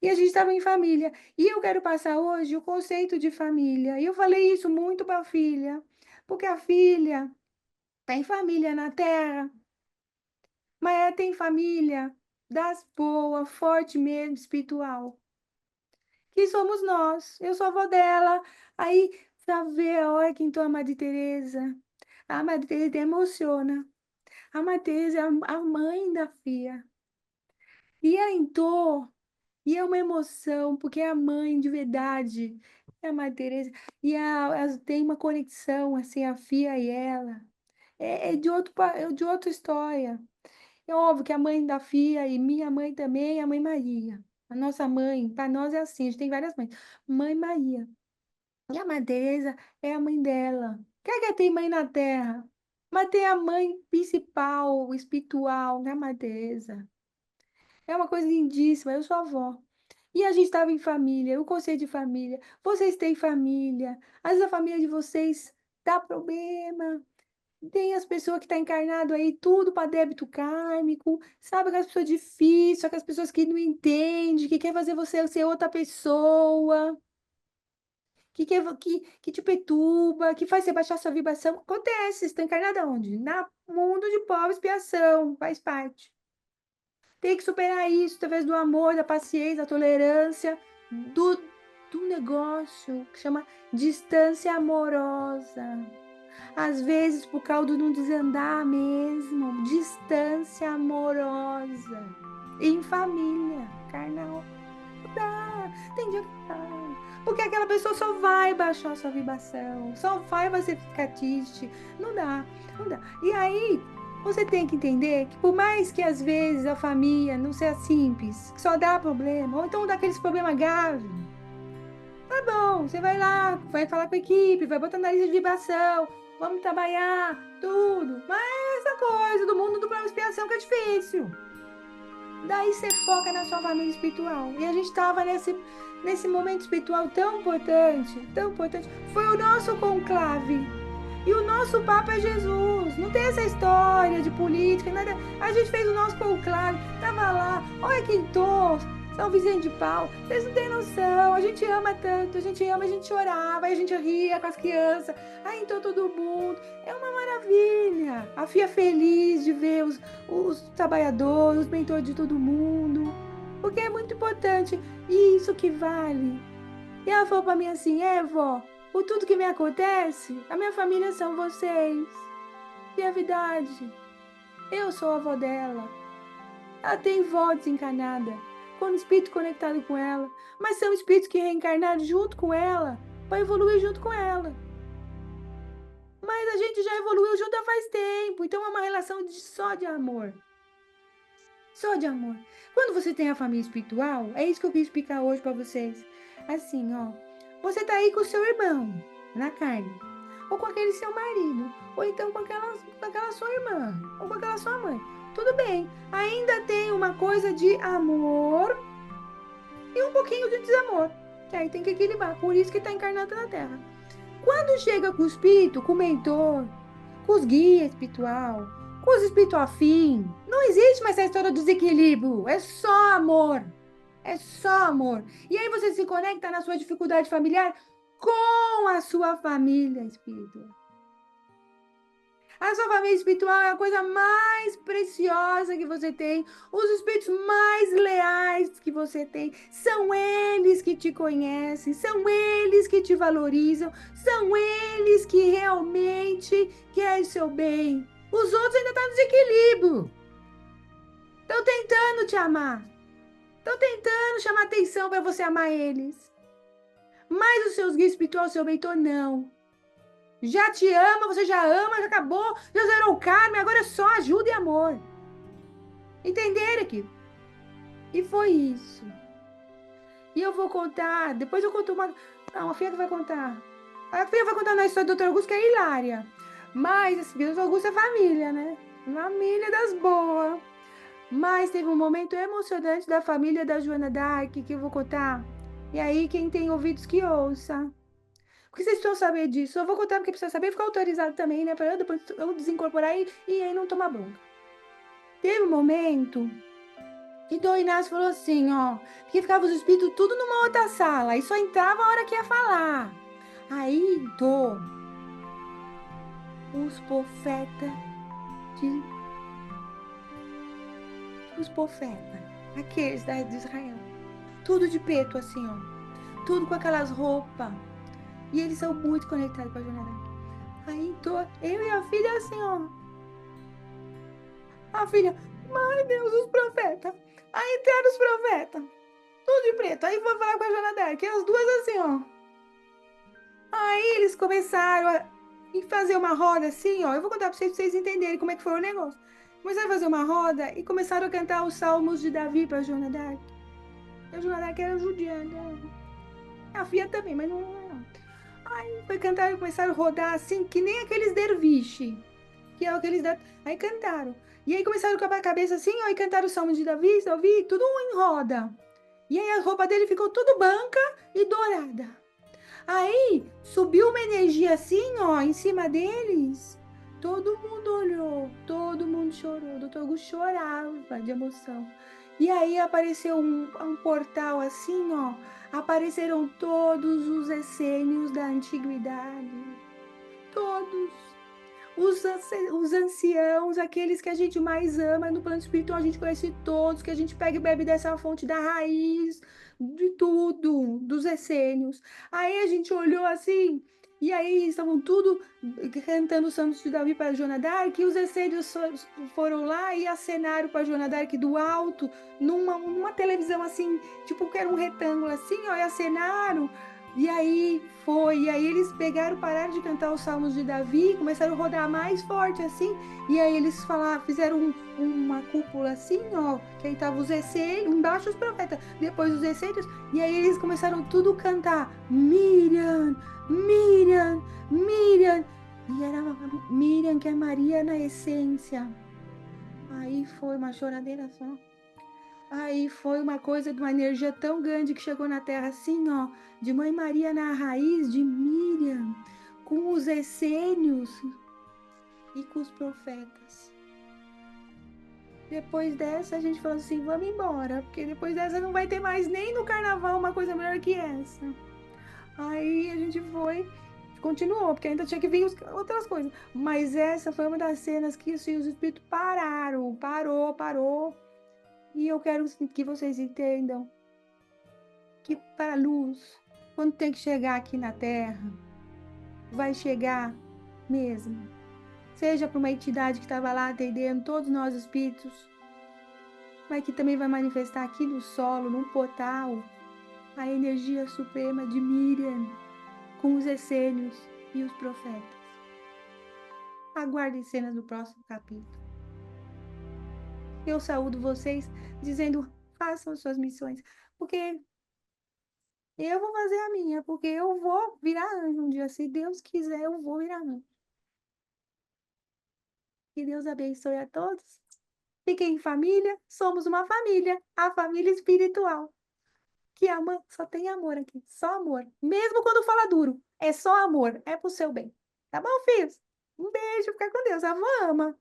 E a gente estava em família. E eu quero passar hoje o conceito de família. E eu falei isso muito para a filha, porque a filha tem família na terra, mas ela tem família das boas, forte mesmo, espiritual. Que somos nós. Eu sou avó dela. Aí, pra ver a hora que entrou a Madre Teresa. A Madre Teresa emociona. A Madre Teresa é a mãe da filha. E ela entrou. E é uma emoção, porque é a mãe de verdade. É a Madre Teresa. E tem uma conexão, assim, a filha e ela. É de é de outra história. É óbvio que a mãe da filha e minha mãe também é a mãe Maria. A nossa mãe, para nós é assim, a gente tem várias mães. Mãe Maria. E a Madre Teresa é a mãe dela. Quer que tem mãe na terra? Mas tem a mãe principal, espiritual, né, Madre Teresa? É uma coisa lindíssima, eu sou avó. E a gente estava em família, o conceito de família. Vocês têm família. Às vezes a família de vocês dá problema. Tem as pessoas que estão encarnado aí, tudo para débito kármico. Sabe aquelas pessoas difíceis, aquelas pessoas que não entendem, que quer fazer você ser outra pessoa, que te perturba, que faz você baixar sua vibração. Acontece, você está encarnado aonde? Na mundo de pobre expiação, faz parte. Tem que superar isso através do amor, da paciência, da tolerância, do, do negócio que chama distância amorosa. Às vezes, por causa do não desandar mesmo, distância amorosa. Em família, carnal. Não dá. Tem dia que dá. Porque aquela pessoa só vai baixar a sua vibração, só vai você ficar triste. Não dá, não dá. E aí, você tem que entender que por mais que às vezes a família não seja simples, que só dá problema, ou então dá aqueles problemas graves, tá bom, você vai lá, vai falar com a equipe, vai botar nariz de vibração, vamos trabalhar, tudo. Mas essa coisa do mundo do plano de expiação que é difícil. Daí você foca na sua família espiritual. E a gente estava nesse momento espiritual tão importante, tão importante. Foi o nosso conclave. E o nosso Papa é Jesus. Não tem essa história de política, nada. A gente fez o nosso conclave. Tava lá. Olha quem tô. São Vicente de Paulo. Vocês não têm noção. A gente ama tanto. A gente ama, a gente chorava. Aí a gente ria com as crianças. Aí entrou todo mundo. É uma maravilha. A filha feliz de ver os trabalhadores, os mentores de todo mundo. Porque é muito importante. E isso que vale. E ela falou para mim assim: vó, por tudo que me acontece, a minha família são vocês. E é verdade. Eu sou a avó dela. Ela tem vó desencarnada, com o espírito conectado com ela. Mas são espíritos que reencarnaram junto com ela, para evoluir junto com ela. Mas a gente já evoluiu junto há faz tempo. Então é uma relação só de amor. Só de amor. Quando você tem a família espiritual, é isso que eu quis explicar hoje para vocês. Assim, ó. Você tá aí com o seu irmão, na carne. Ou com aquele seu marido. Ou então com aquela sua irmã. Ou com aquela sua mãe. Tudo bem. Ainda tem uma coisa de amor e um pouquinho de desamor. Que aí tem que equilibrar. Por isso que tá encarnado na Terra. Quando chega com o espírito, com o mentor, com os guias espiritual, com os espíritos afim, não existe mais essa história do desequilíbrio. É só amor. É só amor. E aí você se conecta na sua dificuldade familiar com a sua família espiritual. A sua família espiritual é a coisa mais preciosa que você tem. Os espíritos mais leais que você tem. São eles que te conhecem. São eles que te valorizam. São eles que realmente querem o seu bem. Os outros ainda estão no desequilíbrio. Estão tentando te amar. Estão tentando chamar atenção para você amar eles. Mas os seus guias espirituais, o seu mentor, não. Já te ama, você já ama, já acabou, já zerou o karma, agora é só ajuda e amor. Entenderam aqui? E foi isso. E eu vou contar, depois eu conto uma. Não, a Fia que vai contar. A Fia vai contar na história do Dr. Augusto, que é hilária. Mas, assim, o Dr. Augusto é família, né? Família das boas. Mas teve um momento emocionante da família da Joana d'Arc que eu vou contar. E aí, quem tem ouvidos que ouça. Porque vocês precisam saber disso. Eu vou contar porque precisa saber e ficar autorizado também, né? Para eu depois eu desincorporar e aí não tomar bronca. Teve um momento E Dom Inácio falou assim, ó, porque ficava os espíritos tudo numa outra sala, e só entrava a hora que ia falar. Aí, os profetas de, os profetas, aqueles de Israel, tudo de preto assim, ó, tudo com aquelas roupas. E eles são muito conectados com a jornada. Aí, eu e a filha assim, ó, a filha, ai Deus, os profetas. Aí entraram os profetas, tudo de preto. Aí foi falar com a jornada, que as duas assim, ó. Aí eles começaram a fazer uma roda assim, ó. Eu vou contar pra vocês entenderem como é que foi o negócio. Começaram a fazer uma roda e começaram a cantar os salmos de Davi para Joana d'Arc. A Joana d'Arc era judiana. A filha também, mas não. Aí foi cantar e começaram a rodar assim, que nem aqueles derviche, que é aqueles da. Aí cantaram. E aí começaram a a cabeça assim, ó, e cantaram os salmos de Davi, tudo em roda. E aí a roupa dele ficou tudo branca e dourada. Aí subiu uma energia assim, ó, em cima deles. Todo mundo olhou, todo mundo chorou. O doutor Augusto chorava de emoção. E aí apareceu um portal assim, ó. Apareceram todos os essênios da antiguidade. Todos. Os anciãos, aqueles que a gente mais ama no plano espiritual, a gente conhece todos, que a gente pega e bebe dessa fonte da raiz, de tudo, dos essênios. Aí a gente olhou assim, e aí estavam tudo cantando o Santos de Davi para a Joana d'Arc, e os essênios foram lá e acenaram para a Joana d'Arc do alto, numa televisão assim, tipo que era um retângulo assim, ó, e acenaram. E aí eles pegaram, pararam de cantar os salmos de Davi, começaram a rodar mais forte assim, e aí eles falaram, fizeram uma cúpula assim, ó, que aí tava os essênios, embaixo os profetas, depois os essênios, e aí eles começaram tudo a cantar, Miriam, Miriam, Miriam, e era Miriam, que é Maria na essência. Aí foi uma choradeira só. Aí foi uma coisa de uma energia tão grande que chegou na Terra assim, ó, de Mãe Maria na raiz de Miriam, com os essênios e com os profetas. Depois dessa, a gente falou assim: vamos embora, porque depois dessa não vai ter mais nem no carnaval uma coisa melhor que essa. Aí a gente foi, continuou, porque ainda tinha que vir outras coisas. Mas essa foi uma das cenas que assim, os espíritos pararam, parou. E eu quero que vocês entendam que para a luz, quando tem que chegar aqui na Terra, vai chegar mesmo. Seja para uma entidade que estava lá atendendo todos nós espíritos, mas que também vai manifestar aqui no solo, num portal, a energia suprema de Miriam, com os essênios e os profetas. Aguardem cenas do próximo capítulo. Eu saúdo vocês dizendo: façam suas missões, porque eu vou fazer a minha, porque eu vou virar anjo um dia. Se Deus quiser, eu vou virar anjo. Que Deus abençoe a todos. Fiquem em família. Somos uma família, a família espiritual. Que ama, só tem amor aqui, só amor. Mesmo quando fala duro, é só amor, é pro seu bem. Tá bom, filhos? Um beijo, fica com Deus. A avó ama.